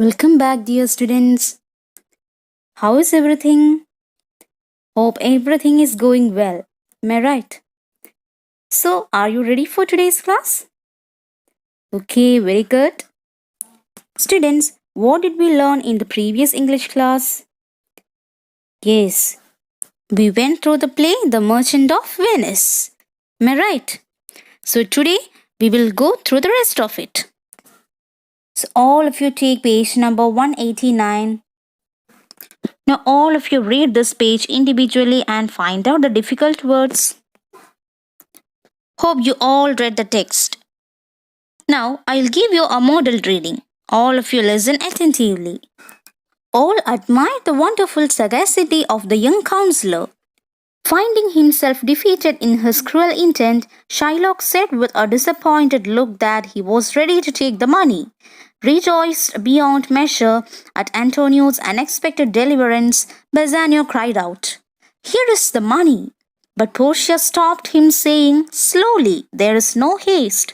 Welcome back, dear students. How is everything? Hope everything is going well. Am I right? So, are you ready for today's class? Okay, very good. Students, what did we learn in the previous English class? Yes, we went through the play The Merchant of Venice. Am I right? So, today we will go through the rest of it. So, all of you take page number 189. Now, all of you read this page individually and find out the difficult words. Hope you all read the text. Now, I'll give you a model reading. All of you listen attentively. All admired the wonderful sagacity of the young counselor. Finding himself defeated in his cruel intent, Shylock said with a disappointed look that he was ready to take the money. Rejoiced beyond measure at Antonio's unexpected deliverance, Bassanio cried out, "Here is the money!" But Portia stopped him, saying, "Slowly, there is no haste.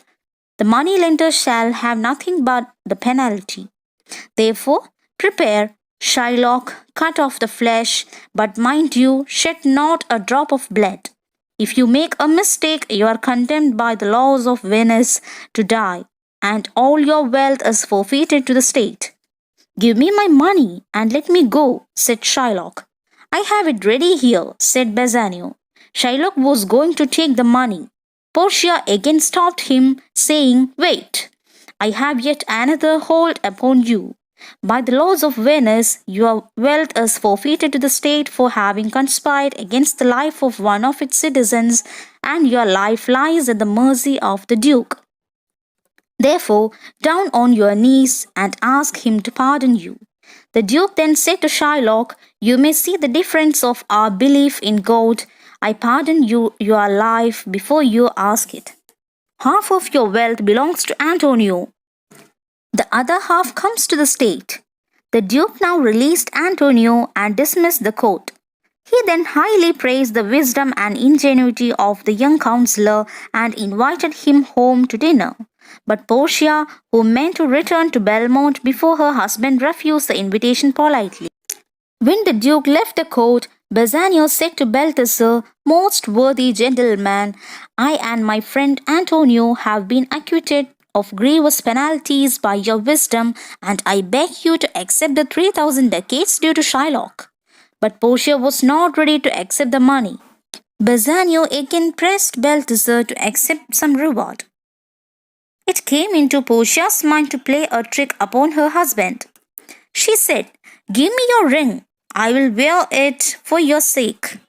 The moneylender shall have nothing but the penalty. Therefore, prepare, Shylock, cut off the flesh, but mind you, shed not a drop of blood. If you make a mistake, you are condemned by the laws of Venice to die, and all your wealth is forfeited to the state." "Give me my money and let me go," said Shylock. "I have it ready here," said Bassanio. Shylock was going to take the money. Portia again stopped him, saying, "Wait, I have yet another hold upon you. By the laws of Venice, your wealth is forfeited to the state for having conspired against the life of one of its citizens, and your life lies at the mercy of the Duke. Therefore, down on your knees and ask him to pardon you." The Duke then said to Shylock, "You may see the difference of our belief in God. I pardon you your life before you ask it. Half of your wealth belongs to Antonio. The other half comes to the state." The Duke now released Antonio and dismissed the court. He then highly praised the wisdom and ingenuity of the young counselor and invited him home to dinner. But Portia, who meant to return to Belmont before her husband, refused the invitation politely. When the Duke left the court, Bassanio said to Balthasar, "Most worthy gentleman, I and my friend Antonio have been acquitted of grievous penalties by your wisdom, and I beg you to accept the 3,000 ducats due to Shylock." But Portia was not ready to accept the money. Bassanio again pressed Balthasar to accept some reward. It came into Portia's mind to play a trick upon her husband. She said, "Give me your ring. I will wear it for your sake."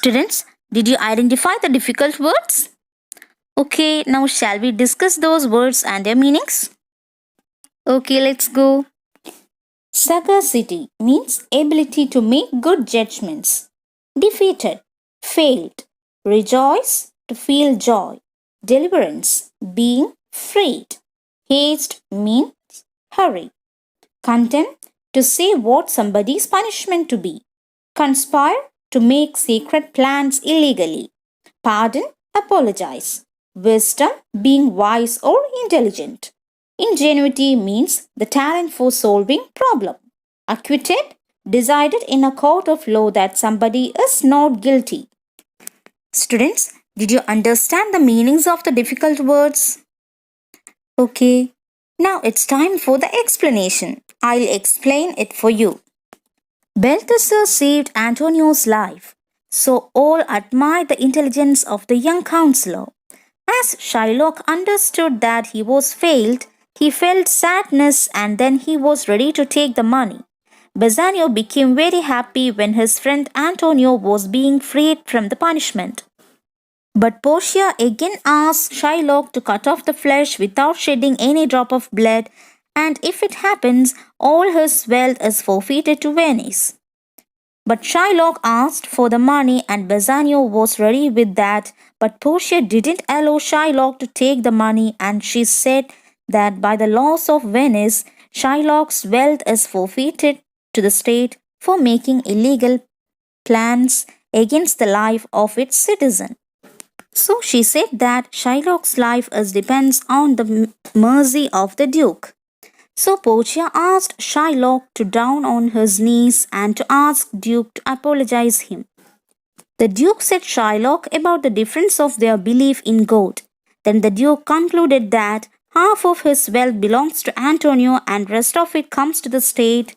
Students, did you identify the difficult words? Okay, now shall we discuss those words and their meanings? Okay, let's go. Sagacity means ability to make good judgments. Defeated, failed. Rejoice, to feel joy. Deliverance, being freed. Haste means hurry. Condemn, to say what somebody's punishment to be. Conspire, to make secret plans illegally. Pardon, apologize. Wisdom, being wise or intelligent. Ingenuity means the talent for solving problem. Acquitted, decided in a court of law that somebody is not guilty. Students, did you understand the meanings of the difficult words? Okay, now it's time for the explanation. I'll explain it for you. Balthasar saved Antonio's life, so all admired the intelligence of the young counselor. As Shylock understood that he was failed, he felt sadness and then he was ready to take the money. Bassanio became very happy when his friend Antonio was being freed from the punishment. But Portia again asked Shylock to cut off the flesh without shedding any drop of blood, and if it happens, all his wealth is forfeited to Venice. But Shylock asked for the money and Bassanio was ready with that, but Portia didn't allow Shylock to take the money and she said that by the laws of Venice, Shylock's wealth is forfeited to the state for making illegal plans against the life of its citizen. So she said that Shylock's life depends on the mercy of the Duke. So Portia asked Shylock to down on his knees and to ask Duke to apologize him. The Duke said Shylock about the difference of their belief in God. Then the Duke concluded that half of his wealth belongs to Antonio and rest of it comes to the state.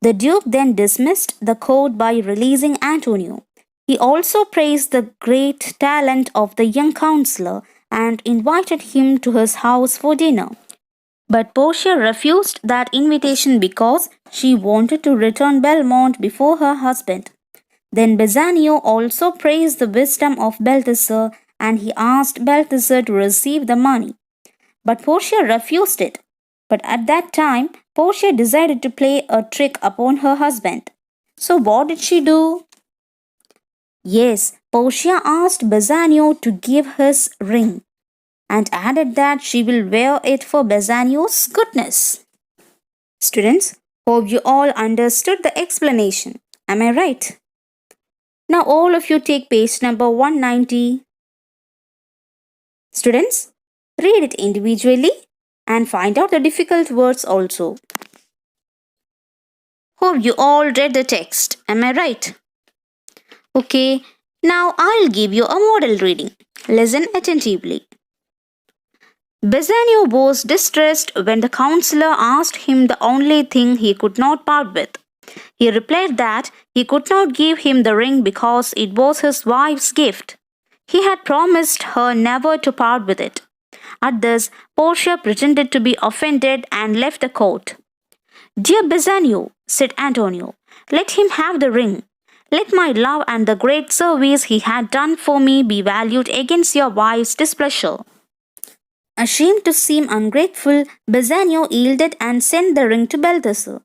The Duke then dismissed the court by releasing Antonio. He also praised the great talent of the young counselor and invited him to his house for dinner. But Portia refused that invitation because she wanted to return Belmont before her husband. Then Bassanio also praised the wisdom of Balthasar and he asked Balthasar to receive the money. But Portia refused it. But at that time, Portia decided to play a trick upon her husband. So what did she do? Yes, Portia asked Bassanio to give his ring and added that she will wear it for Bassanio's goodness. Students, hope you all understood the explanation. Am I right? Now all of you take page number 190. Students, read it individually and find out the difficult words also. Hope you all read the text. Am I right? Okay, now I'll give you a model reading. Listen attentively. Bassanio was distressed when the counselor asked him the only thing he could not part with. He replied that he could not give him the ring because it was his wife's gift. He had promised her never to part with it. At this, Portia pretended to be offended and left the court. Dear Bassanio, said Antonio, let him have the ring. Let my love and the great service he had done for me be valued against your wife's displeasure. Ashamed to seem ungrateful, Bassanio yielded and sent the ring to Balthasar.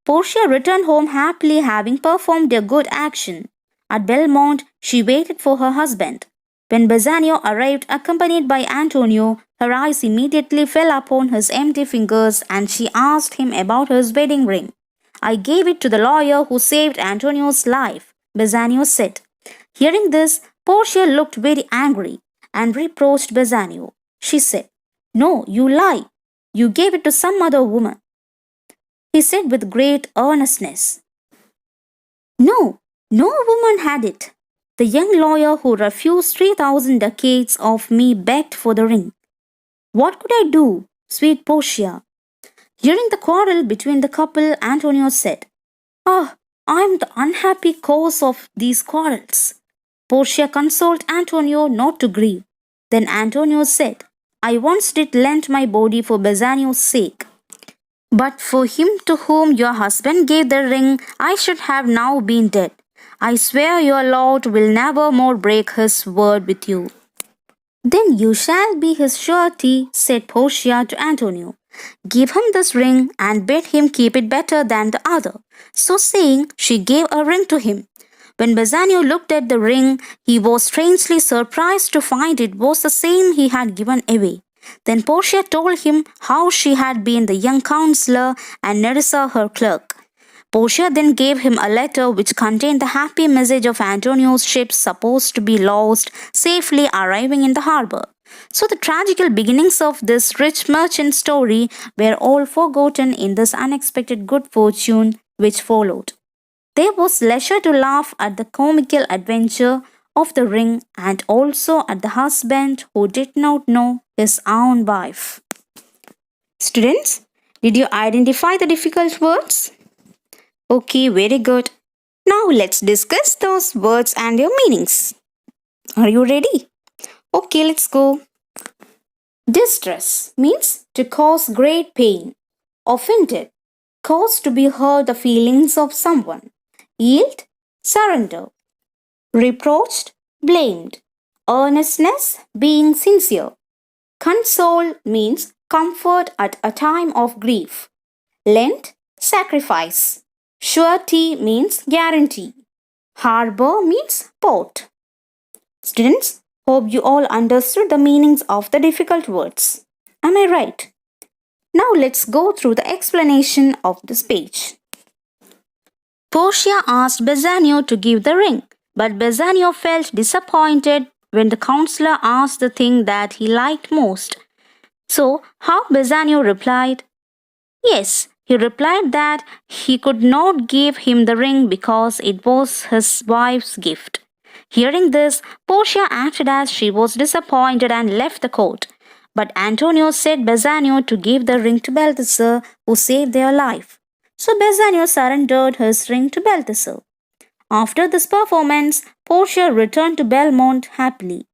Portia returned home happily having performed a good action. At Belmont, she waited for her husband. When Bassanio arrived accompanied by Antonio, her eyes immediately fell upon his empty fingers and she asked him about his wedding ring. I gave it to the lawyer who saved Antonio's life, Bassanio said. Hearing this, Portia looked very angry and reproached Bassanio. She said, No, you lie. You gave it to some other woman. He said with great earnestness. No, no woman had it. The young lawyer who refused 3,000 ducats of me begged for the ring. What could I do, sweet Portia? Hearing the quarrel between the couple, Antonio said, Ah, I am the unhappy cause of these quarrels. Portia consoled Antonio not to grieve. Then Antonio said, I once did lend my body for Bassanio's sake. But for him to whom your husband gave the ring, I should have now been dead. I swear your Lord will never more break his word with you. Then you shall be his surety, said Portia to Antonio. Give him this ring and bid him keep it better than the other. So saying, she gave a ring to him. When Bassanio looked at the ring, he was strangely surprised to find it was the same he had given away. Then Portia told him how she had been the young counselor and Nerissa her clerk. Portia then gave him a letter which contained the happy message of Antonio's ship supposed to be lost safely arriving in the harbor. So the tragical beginnings of this rich merchant story were all forgotten in this unexpected good fortune which followed. There was leisure to laugh at the comical adventure of the ring and also at the husband who did not know his own wife. Students, did you identify the difficult words? Okay, very good. Now let's discuss those words and their meanings. Are you ready? Okay, let's go. Distress means to cause great pain. Offended, cause to be hurt the feelings of someone. Yield, surrender. Reproached, blamed. Earnestness, being sincere. Console means comfort at a time of grief. Lent, sacrifice. Surety means guarantee. Harbor means port. Students, hope you all understood the meanings of the difficult words. Am I right? Now let's go through the explanation of this page. Portia asked Bassanio to give the ring, but Bassanio felt disappointed when the counselor asked the thing that he liked most. So, how Bassanio replied? Yes, he replied that he could not give him the ring because it was his wife's gift. Hearing this, Portia acted as she was disappointed and left the court. But Antonio said Bassanio to give the ring to Balthasar, who saved their life. So Bassanio surrendered his ring to Balthasar. After this performance, Portia returned to Belmont happily.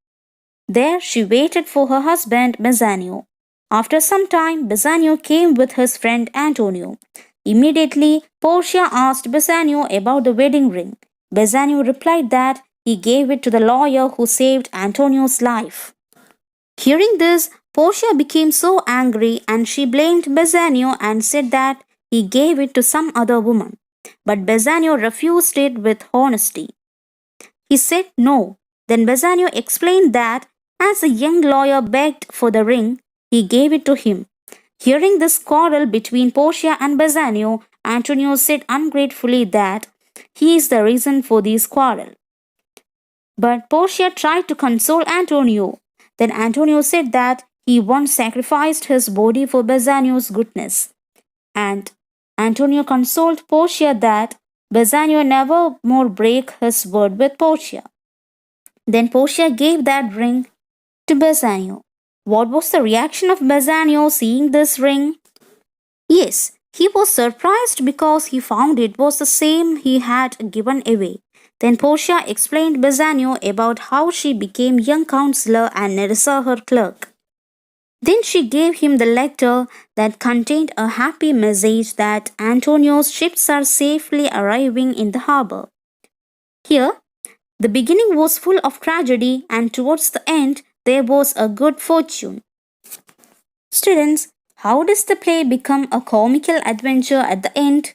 There she waited for her husband Bassanio. After some time, Bassanio came with his friend Antonio. Immediately, Portia asked Bassanio about the wedding ring. Bassanio replied that he gave it to the lawyer who saved Antonio's life. Hearing this, Portia became so angry and she blamed Bassanio and said that he gave it to some other woman. But Bassanio refused it with honesty. He said no. Then Bassanio explained that as the young lawyer begged for the ring, he gave it to him. Hearing this quarrel between Portia and Bassanio, Antonio said ungratefully that he is the reason for this quarrel. But Portia tried to console Antonio. Then Antonio said that he once sacrificed his body for Bassanio's goodness. And Antonio consoled Portia that Bassanio never more break his word with Portia. Then Portia gave that ring to Bassanio. What was the reaction of Bassanio seeing this ring? Yes, he was surprised because he found it was the same he had given away. Then Portia explained Bassanio about how she became young counselor and Nerissa her clerk. Then she gave him the letter that contained a happy message that Antonio's ships are safely arriving in the harbor. Here, the beginning was full of tragedy and towards the end there was a good fortune. Students, how does the play become a comical adventure at the end?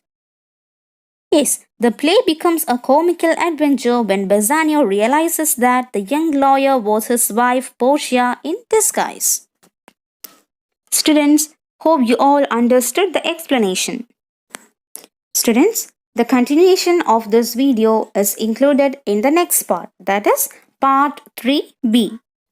Yes, the play becomes a comical adventure when Bassanio realizes that the young lawyer was his wife Portia in disguise. Students, hope you all understood the explanation. Students, the continuation of this video is included in the next part, that is part 3b.